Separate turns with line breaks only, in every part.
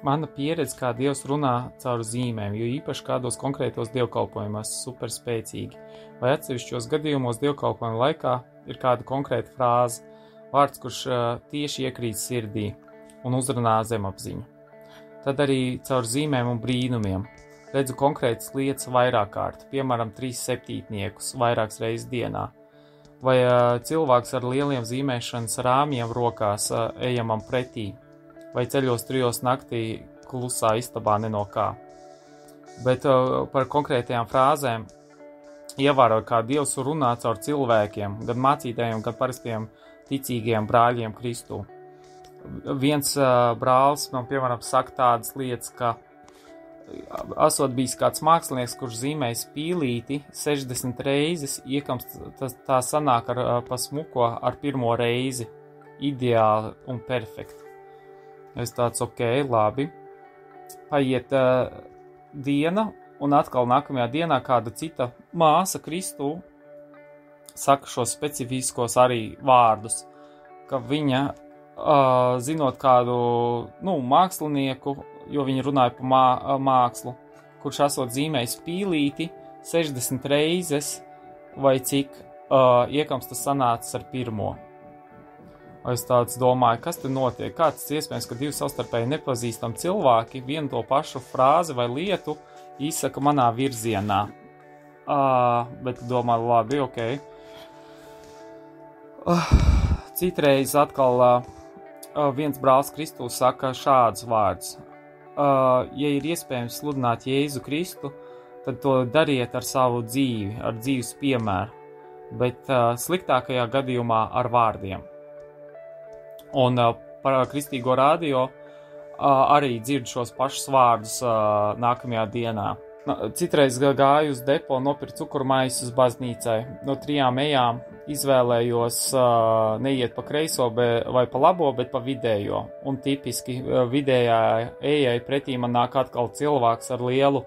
Mana pieredze, kā Dievs runā caur zīmēm, jo īpaši kādos konkrētos dievkalpojumos super spēcīgi, vai atsevišķos gadījumos dievkalpojuma laikā ir kāda konkrēta frāze, vārds, kurš tieši iekrīt sirdī un uzrunā zemapziņu. Tad arī caur zīmēm un brīnumiem redzu konkrētas lietas vairāk kārt, piemēram, 3 septītniekus vairākas reizes dienā, vai cilvēks ar lieliem zīmēšanas rāmjiem rokās ejamam pretī, vai ceļos 3 naktī klusā istabā ne no kā. Bet par konkrētajām frāzēm ievēroju, kā Dievs runā caur cilvēkiem, gan mācītājiem, gan parastiem ticīgiem brāļiem Kristū. Viens brālis man, piemēram, saka tādas lietas, ka esot bijis kāds mākslinieks, kurš zīmēja spīlīti 60 reizes, iekams tā sanāk pa smuko ar pirmo reizi, ideāli un perfekti. Es tāds, ok, labi. Paiet diena, un atkal nākamajā dienā kāda cita māsa Kristū saka šos specifiskos arī vārdus, ka viņa, zinot kādu, mākslinieku, jo viņi runāja par mākslu, kurš esot zīmējis pīlīti 60 reizes, vai cik iekams tas sanācis ar pirmo. Es tāds domāju, kas te notiek, kā tas iespējams, ka 2 savstarpēji nepazīstami cilvēki vienu to pašu frāzi vai lietu izsaka manā virzienā. Bet domāju, labi, ok. Citreiz atkal viens brālis Kristū saka šādus vārdus. Ja ir iespējams sludināt Jēzu Kristu, tad to dariet ar savu dzīvi, ar dzīves piemēru, bet sliktākajā gadījumā ar vārdiem. Un par Kristīgo radio arī dzirdu šos pašus vārdus nākamajā dienā. Citreiz gāju uz depo, nopirkt cukurmaisus baznīcai. No 3 ejām izvēlējos neiet pa kreiso vai pa labo, bet pa vidējo. Un tipiski vidējā ejai pretī man nāk atkal cilvēks ar lielu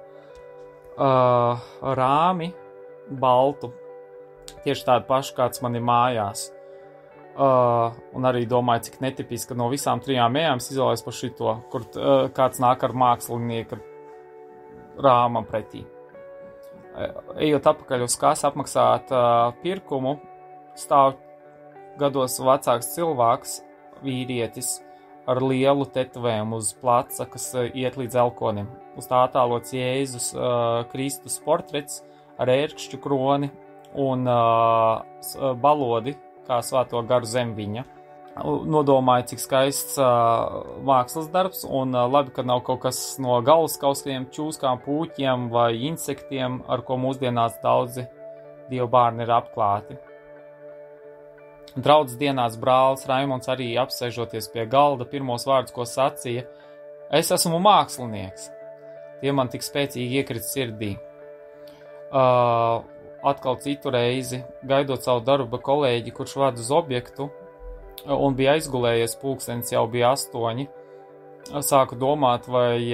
rāmi, baltu. Tieši tādu pašu, kāds man ir mājās. Un arī domāju, cik netipiski, ka no visām 3 ejām izvēlējos par šito, kur kāds nāk ar mākslinieka rāmam pretī. Ejot atpakaļ uz kasi apmaksāt pirkumu, stāv gados vecāks cilvēks, vīrietis, ar lielu tetovējumu uz pleca, kas iet līdz elkonim. Uz tā attēlots Jēzus Kristus portrets ar ērkšķu kroni un balodi, kā svēto garu zem viņa. Nodomāju, cik skaists mākslas darbs, un labi, ka nav kaut kas no galvaskausiem, čūskām, pūķiem vai insektiem, ar ko mūsdienās daudzi dievu bērni ir apklāti. Draudzes dienās brālis Raimonds arī apsēžoties pie galda pirmos vārdus, ko sacīja: es esmu mākslinieks. Tie man tik spēcīgi iekrita sirdī. Atkal citu reizi, gaidot savu darba kolēģi, kurš vada uz objektu, un bija aizgulējies, pulkstenis jau bija 8, sāku domāt, vai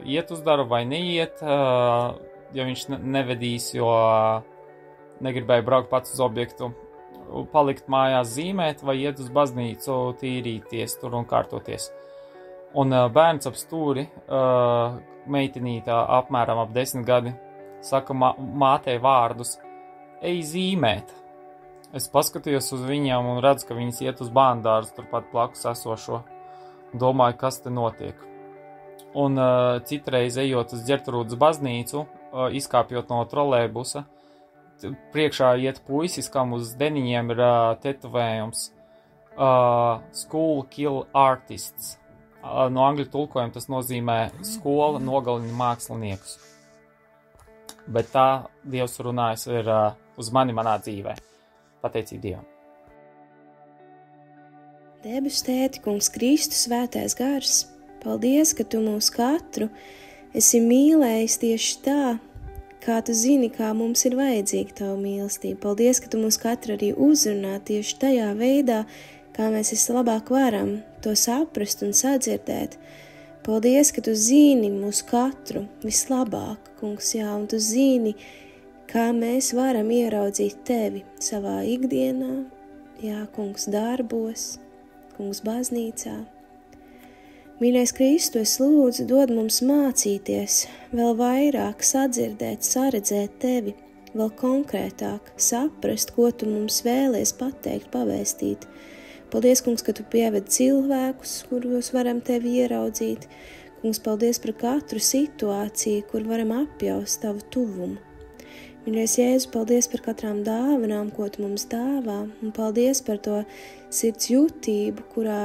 iet uz darbu vai neiet, ja viņš nevedīs, jo negribēju braukt pats uz objektu, palikt mājās zīmēt, vai iet uz baznīcu tīrīties tur un kārtoties. Un bērns ap stūri, meitenītā apmēram ap 10 gadi, saka mātei vārdus: ej zīmēt. Es paskatījos uz viņām un redzu, ka viņas iet uz bērndārzu turpat blakus esošo. Domāju, kas te notiek. Un citreiz ejot uz Ģertrūdas baznīcu, izkāpjot no trolejbusa, priekšā iet puisis, kam uz deniņiem ir tetovējums School Kill Artists. No angļu tulkojuma tas nozīmē skola nogalina māksliniekus. Bet tā Dievs runājas ir uz mani manā dzīvē. Pateicība Dievam.
Debesu Tēti, Kungs Kristus, Svētais Gars, paldies, ka Tu mūs katru esi mīlējis tieši tā, kā Tu zini, kā mums ir vajadzīga Tava mīlestība. Paldies, ka Tu mūs katru arī uzrunā tieši tajā veidā, kā mēs vislabāk varam to saprast un sadzirdēt. Paldies, ka Tu zini mūs katru vislabāk, Kungs, jā, un Tu zini, kā mēs varam ieraudzīt Tevi savā ikdienā, jā, Kungs, darbos, Kungs, baznīcā. Mīļais Kristu, es lūdzu, dod mums mācīties, vēl vairāk sadzirdēt, saredzēt tevi, vēl konkrētāk saprast, ko tu mums vēlies pateikt, pavēstīt. Paldies, kungs, ka tu pieved cilvēkus, kuros varam tevi ieraudzīt. Kungs, paldies par katru situāciju, kur varam apjaust tavu tuvumu. Mīļais Jēzu, paldies par katrām dāvanām, ko tu mums dāvā, un paldies par to sirds jutību, kurā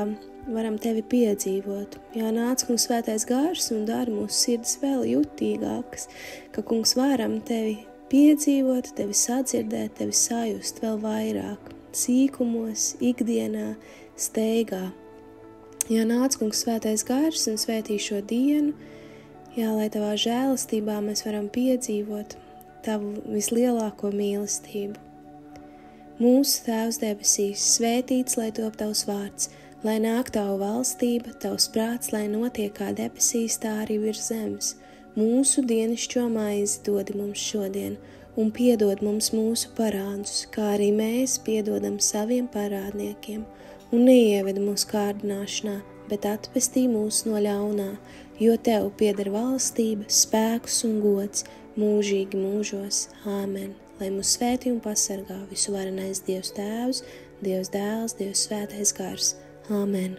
varam tevi piedzīvot. Jā, nāc, kungs, svētais gars un dara mūsu sirds vēl jutīgākas, ka, kungs, varam tevi piedzīvot, tevi sadzirdēt, tevi sajust vēl vairāk, sīkumos, ikdienā, steigā. Jā, nāc, kungs, svētais gars un svētī šo dienu, jā, lai tavā žēlastībā mēs varam piedzīvot tavu vislielāko mīlestību. Mūsu Tēvs debesīs, svētīts, lai top tavs vārds, lai nāk tavu valstība, tavs prāts, lai notiek kā debesīs, tā arī virs zemes. Mūsu dienascho maizi dodi mums šodien, un piedod mums mūsu parādus, kā arī mēs piedodam saviem parādniekiem, un neieved mūsu kārdināšanā, bet atpestī mūs no ļaunā, jo tev pieder valstība, spēks un gods mūžīgi mūžos. Āmen. Lai mūs svētī un pasargā visu varenais Dievs Tēvs, Dievs Dēls, Dievs Svētais Gars. Āmen.